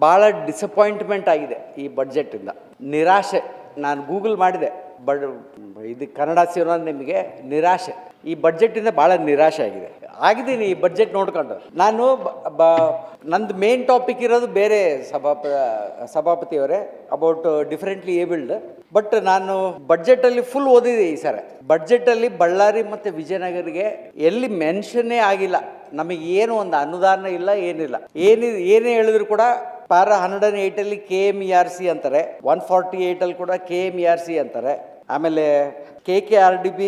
ಭಾಳ ಡಿಸಪಾಯಿಂಟ್ಮೆಂಟ್ ಆಗಿದೆ ಈ ಬಡ್ಜೆಟಿಂದ. ನಿರಾಶೆ. ನಾನು ಗೂಗಲ್ ಮಾಡಿದೆ, ಇದು ಕನ್ನಡ ಸಿಗೋದು ನಿಮಗೆ ನಿರಾಶೆ. ಈ ಬಡ್ಜೆಟಿಂದ ಭಾಳ ನಿರಾಶೆ ಆಗಿದ್ದೀನಿ ಈ ಬಡ್ಜೆಟ್ ನೋಡ್ಕೊಂಡು. ನಾನು ನಂದು ಮೇನ್ ಟಾಪಿಕ್ ಇರೋದು ಬೇರೆ ಸಭಾಪತಿಯವರೇ, ಅಬೌಟ್ ಡಿಫ್ರೆಂಟ್ಲಿ ಏಬಲ್ಡ್. ಬಟ್ ನಾನು ಬಡ್ಜೆಟಲ್ಲಿ ಫುಲ್ ಓದಿದೆ ಈ ಸರಿ. ಬಡ್ಜೆಟಲ್ಲಿ ಬಳ್ಳಾರಿ ಮತ್ತು ವಿಜಯನಗರಿಗೆ ಎಲ್ಲಿ ಮೆನ್ಷನ್ನೇ ಆಗಿಲ್ಲ. ನಮಗೆ ಏನು ಒಂದು ಅನುದಾನ ಇಲ್ಲ, ಏನಿಲ್ಲ. ಏನೇ ಹೇಳಿದ್ರು ಕೂಡ ಪ್ಯಾರಾ 108 KMERC ಅಂತಾರೆ, 148 ಕೂಡ KMERC ಅಂತಾರೆ. ಆಮೇಲೆ KKRDB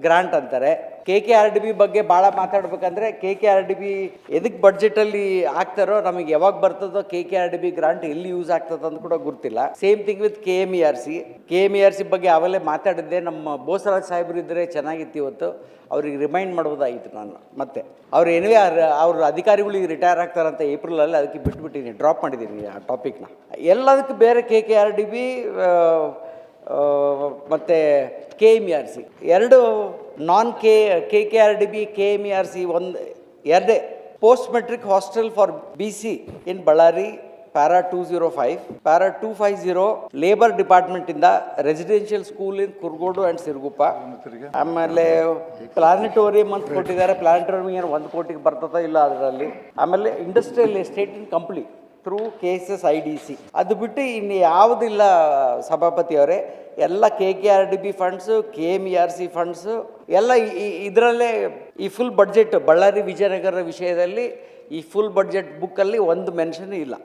ಗ್ರಾಂಟ್ ಅಂತಾರೆ. KKRDB ಬಗ್ಗೆ ಭಾಳ ಮಾತಾಡ್ಬೇಕಂದ್ರೆ KKRDB ಎದಕ್ಕೆ ಬಡ್ಜೆಟಲ್ಲಿ ಹಾಕ್ತಾರೋ, ನಮಗೆ ಯಾವಾಗ ಬರ್ತದೋ KKRDB ಗ್ರಾಂಟ್ ಎಲ್ಲಿ ಯೂಸ್ ಆಗ್ತದೆ ಅಂತ ಕೂಡ ಗೊತ್ತಿಲ್ಲ. ಸೇಮ್ ಥಿಂಗ್ ವಿತ್ KMERC ಬಗ್ಗೆ ಅವೆಲ್ಲ ಮಾತಾಡಿದ್ದೆ. ನಮ್ಮ ಬೋಸರಾಜ್ ಸಾಹೇಬ್ರು ಇದ್ದರೆ ಚೆನ್ನಾಗಿತ್ತು, ಇವತ್ತು ಅವ್ರಿಗೆ ರಿಮೈಂಡ್ ಮಾಡ್ಬೋದಾಗಿತ್ತು ನಾನು. ಮತ್ತೆ ಅವ್ರು ಏನೇ ಅವ್ರ ಅಧಿಕಾರಿಗಳಿಗೆ ರಿಟೈರ್ ಆಗ್ತಾರಂತ ಏಪ್ರಿಲಲ್ಲಿ, ಅದಕ್ಕೆ ಬಿಟ್ಬಿಟ್ಟಿದ್ದೀನಿ, ಡ್ರಾಪ್ ಮಾಡಿದ್ದೀನಿ ಆ ಟಾಪಿಕ್ನ. ಎಲ್ಲದಕ್ಕೆ ಬೇರೆ KKRDB ಮತ್ತು KMERC ಎರಡು KKRDB KMERC ಎರಡೇ. Post metric hostel for BC in Bellary para 205, para 250 labour ಡಿಪಾರ್ಟ್ಮೆಂಟಿಂದ residential school in Kurugodu and Siruguppa. ಆಮೇಲೆ ಪ್ಲಾನೆಟೋರಿಯಂ ಅಂತ ಕೊಟ್ಟಿದ್ದಾರೆ. ಪ್ಲಾನೆಟೋರಿಯಂ ಏನು 1 ಕೋಟಿಗೆ ಬರ್ತದೋ ಇಲ್ಲ ಅದರಲ್ಲಿ. ಆಮೇಲೆ ಇಂಡಸ್ಟ್ರಿಯಲ್ ಎಸ್ಟೇಟ್ ಇನ್ ಕಂಪ್ಲಿ ಥ್ರೂ KSSIDC. ಅದು ಬಿಟ್ಟು ಇನ್ನು ಯಾವುದಿಲ್ಲ ಸಭಾಪತಿಯವರೇ. ಎಲ್ಲ KKRDB ಫಂಡ್ಸು, KMERC ಫಂಡ್ಸು ಎಲ್ಲ ಇದರಲ್ಲೇ. ಈ ಫುಲ್ ಬಡ್ಜೆಟ್ ಬಳ್ಳಾರಿ ವಿಜಯನಗರ ವಿಷಯದಲ್ಲಿ ಈ ಫುಲ್ ಬಡ್ಜೆಟ್ ಬುಕ್ಕಲ್ಲಿ ಒಂದು ಮೆನ್ಷನ್ ಇಲ್ಲ.